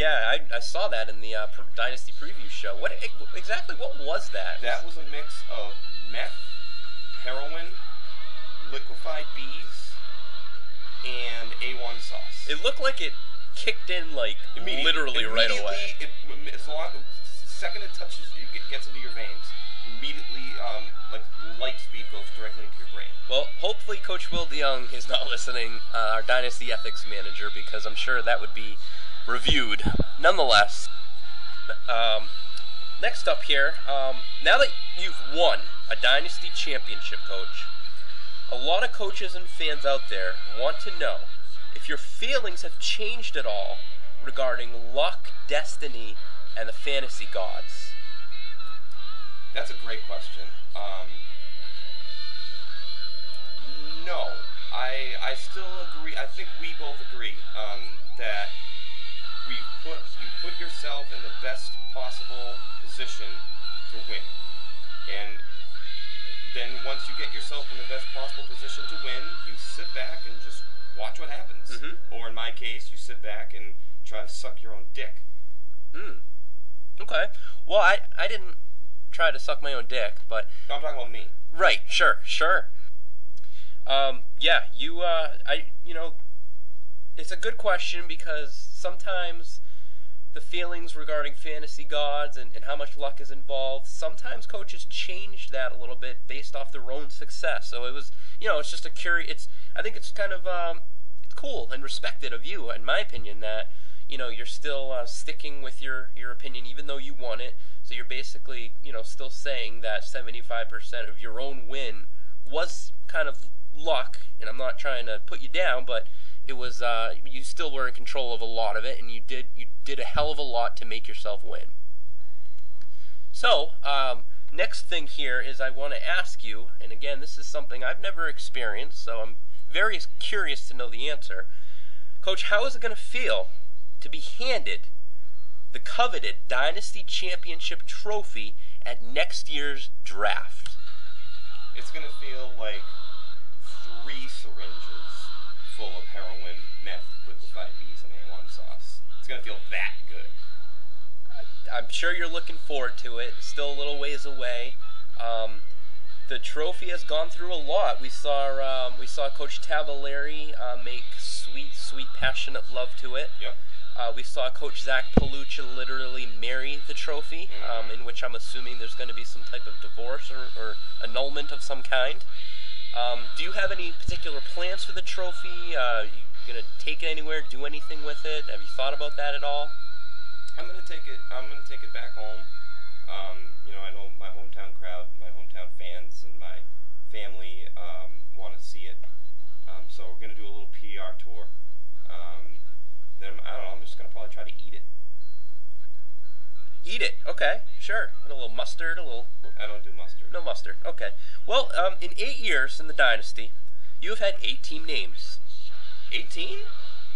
Yeah, I saw that in the Dynasty preview show. What exactly? What was that? That was a mix of meth, heroin, liquefied bees, and A1 sauce. It looked like it kicked in like literally right away. The second it touches, it gets into your veins. Immediately, like light speed goes directly into your brain. Well, hopefully Coach Will DeYoung is not listening, our Dynasty Ethics Manager, because I'm sure that would be reviewed. Nonetheless, next up here, now that you've won a Dynasty Championship, Coach, a lot of coaches and fans out there want to know if your feelings have changed at all regarding luck, destiny, and the fantasy gods. That's a great question. No, I still agree. I think we both agree that you put yourself in the best possible position to win, and then once you get yourself in the best possible position to win, you sit back and just watch what happens. Mm-hmm. Or in my case, you sit back and try to suck your own dick. Okay. Well, I didn't try to suck my own dick, but... No, I'm talking about me. Right, sure. Yeah, it's a good question because sometimes the feelings regarding fantasy gods and how much luck is involved, sometimes coaches change that a little bit based off their own success. So it was, it's just I think it's kind of, it's cool and respected of you, in my opinion, that, you're still sticking with your opinion even though you won it. So you're basically, still saying that 75% of your own win was kind of luck, and I'm not trying to put you down, but it was, you still were in control of a lot of it, and you did a hell of a lot to make yourself win. So, next thing here is I want to ask you, and again, this is something I've never experienced, so I'm very curious to know the answer. Coach, how is it going to feel to be handed the coveted Dynasty Championship trophy at next year's draft? It's going to feel like 3 syringes full of heroin, meth, liquefied bees, and A1 sauce. It's going to feel that good. I'm sure you're looking forward to it. It's still a little ways away. The trophy has gone through a lot. We saw Coach Tavaleri make sweet, passionate love to it. Yep. We saw Coach Zach Palucha literally marry the trophy, in which I'm assuming there's going to be some type of divorce or annulment of some kind. Do you have any particular plans for the trophy? You going to take it anywhere? Do anything with it? Have you thought about that at all? I'm going to take it back home. I know my hometown crowd, my hometown fans, and my family want to see it. So we're going to do a little PR tour. Then I don't know. I'm just going to probably try to eat it. Eat it. Okay, sure. With a little mustard, I don't do mustard. No mustard. Okay. Well, in 8 years in the Dynasty, you have had 8 team names. 18?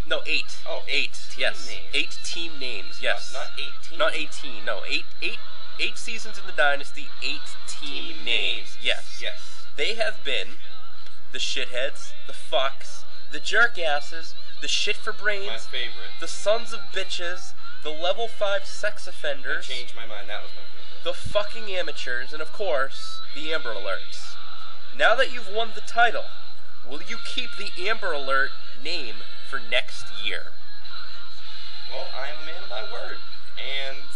No, 8. Oh, 8. Yes. Names. 8 team names. Yes. Not 18. Not 18. No, 8 seasons in the Dynasty. 8 team names. Yes. They have been the shitheads, the fucks, the jerkasses, the shit for brains, my favorite, the sons of bitches, the level 5 sex offenders. I changed my mind. That was my favorite. The fucking amateurs, and of course, the Amber Alerts. Now that you've won the title, will you keep the Amber Alert name for next year? Well, I am a man of my word, and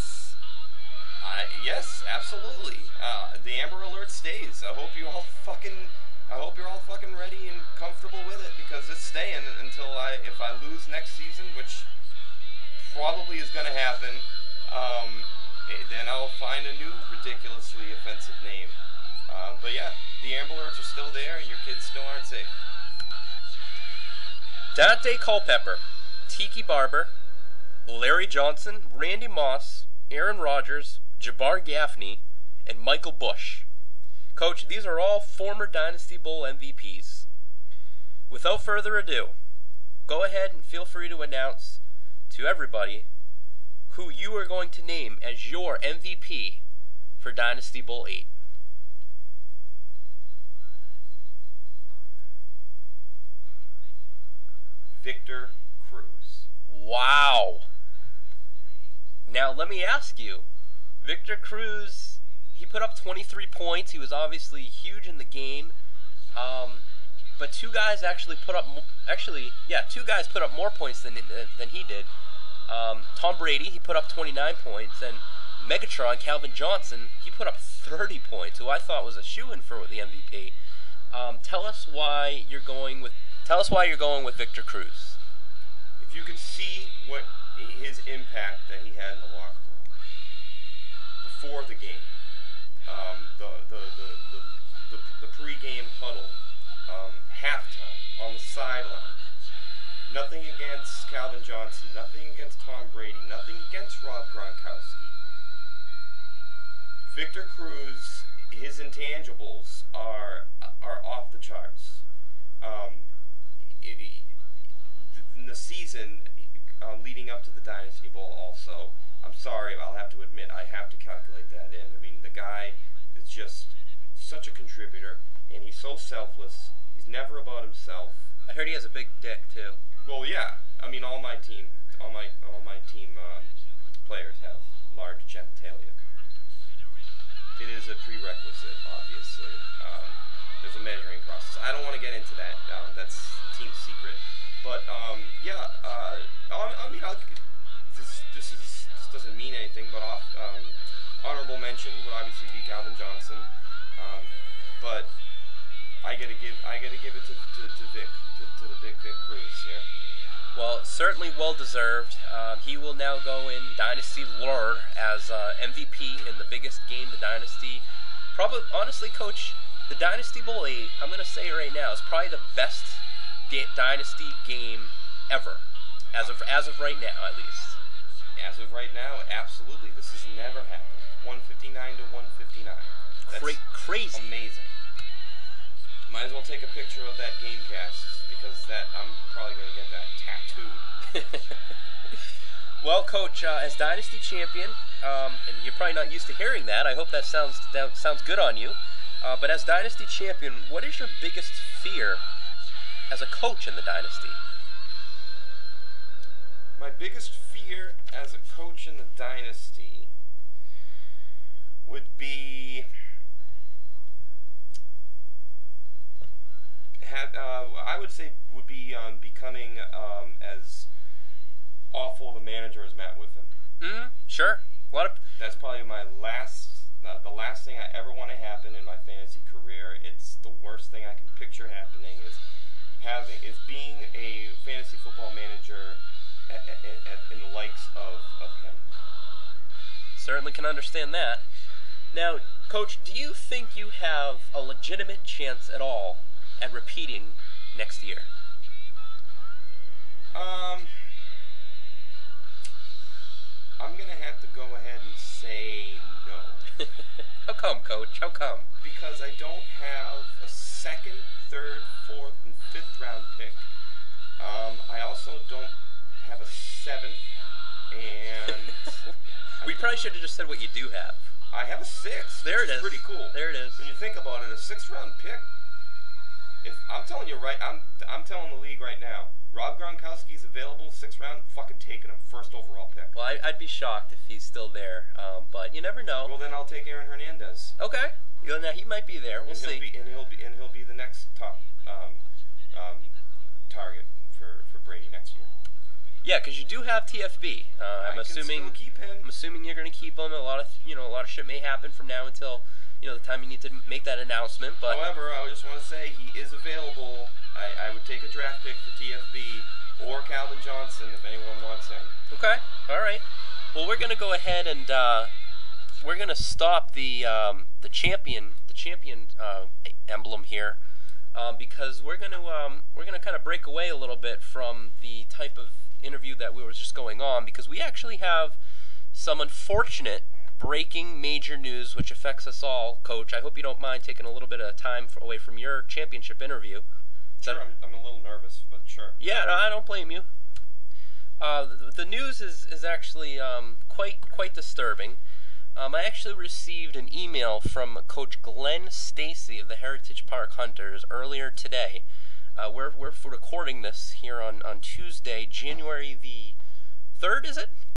yes, absolutely. The Amber Alert stays. I hope you're all fucking ready and comfortable with it, because it's staying until if I lose next season, which probably is going to happen, then I'll find a new ridiculously offensive name. But yeah, the Amber Alerts are still there, and your kids still aren't safe. Dante Culpepper, Tiki Barber, Larry Johnson, Randy Moss, Aaron Rodgers, Jabbar Gaffney, and Michael Bush. Coach, these are all former Dynasty Bowl MVPs. Without further ado, go ahead and feel free to announce to everybody who you are going to name as your MVP for Dynasty Bowl 8. Victor Cruz. Wow. Now, let me ask you, Victor Cruz, he put up 23 points. He was obviously huge in the game. But two guys actually put up, two guys put up more points than he did. Tom Brady, he put up 29 points, and Megatron, Calvin Johnson, he put up 30 points, who I thought was a shoo-in for the MVP. Tell us why you're going with Victor Cruz. If you could see what his impact that he had in the locker room before the game, the pre-game huddle, halftime, on the sideline. Nothing against Calvin Johnson, nothing against Tom Brady, nothing against Rob Gronkowski. Victor Cruz, his intangibles are off the charts. In the season leading up to the Dynasty Bowl also, I'm sorry, I'll have to admit, I have to calculate that in. I mean, the guy is just such a contributor, and he's so selfless. He's never about himself. I heard he has a big dick too. Well, yeah. I mean, all my team players have large genitalia. It is a prerequisite, obviously. There's a measuring process. I don't want to get into that. That's team secret. But this doesn't mean anything. But honorable mention would obviously be Calvin Johnson. But I gotta give it to Vic, to the big Vic Cruz here. Well, certainly well deserved. He will now go in Dynasty lore as MVP in the biggest game the Dynasty. Probably, honestly, Coach, the Dynasty Bowl 8, I'm going to say it right now, is probably the best Dynasty game ever, as of right now, at least. As of right now, absolutely. This has never happened. 159 to 159. That's crazy. Amazing. Might as well take a picture of that game cast, because I'm probably going to get that tattooed. Well, Coach, as Dynasty champion, and you're probably not used to hearing that. I hope that sounds good on you. But as Dynasty champion, what is your biggest fear as a coach in the Dynasty? My biggest fear as a coach in the Dynasty would be becoming as awful of a manager as Matt Whiffen. Sure. That's probably the last thing I ever want to happen in my fantasy career. It's the worst thing I can picture happening is being a fantasy football manager in the likes of him. Certainly can understand that. Now, Coach, do you think you have a legitimate chance at all at repeating next year? I'm going to have to go ahead and say no. How come, Coach? How come? Because I don't have a second, third, fourth, and fifth round pick. I also don't have a seventh, and... We probably should have just said what you do have. I have a sixth. There it is. Pretty cool. There it is. When you think about it, a sixth round pick. If I'm telling you right, I'm telling the league right now. Rob Gronkowski's available, sixth round. Fucking taking him, first overall pick. Well, I'd be shocked if he's still there, but you never know. Well, then I'll take Aaron Hernandez. Okay. Now he might be there. We'll see. He'll be the next top target for Brady next year. Yeah, because you do have TFB. I'm assuming still keep him. I'm assuming you're going to keep him. A lot of shit may happen from now until the time you need to make that announcement. But however, I just want to say he is available. I would take a draft pick for TFB or Calvin Johnson if anyone wants him. Okay. All right. Well, we're going to go ahead and we're going to stop the champion emblem here. Because we're gonna kind of break away a little bit from the type of interview that we were just going on, because we actually have some unfortunate breaking major news which affects us all. Coach, I hope you don't mind taking a little bit of time away from your championship interview. Sure, I'm a little nervous, but sure. Yeah, no, I don't blame you. The news is actually quite disturbing. I actually received an email from Coach Glenn Stacy of the Heritage Park Hunters earlier today. We're recording this here on Tuesday, January the 3rd, is it?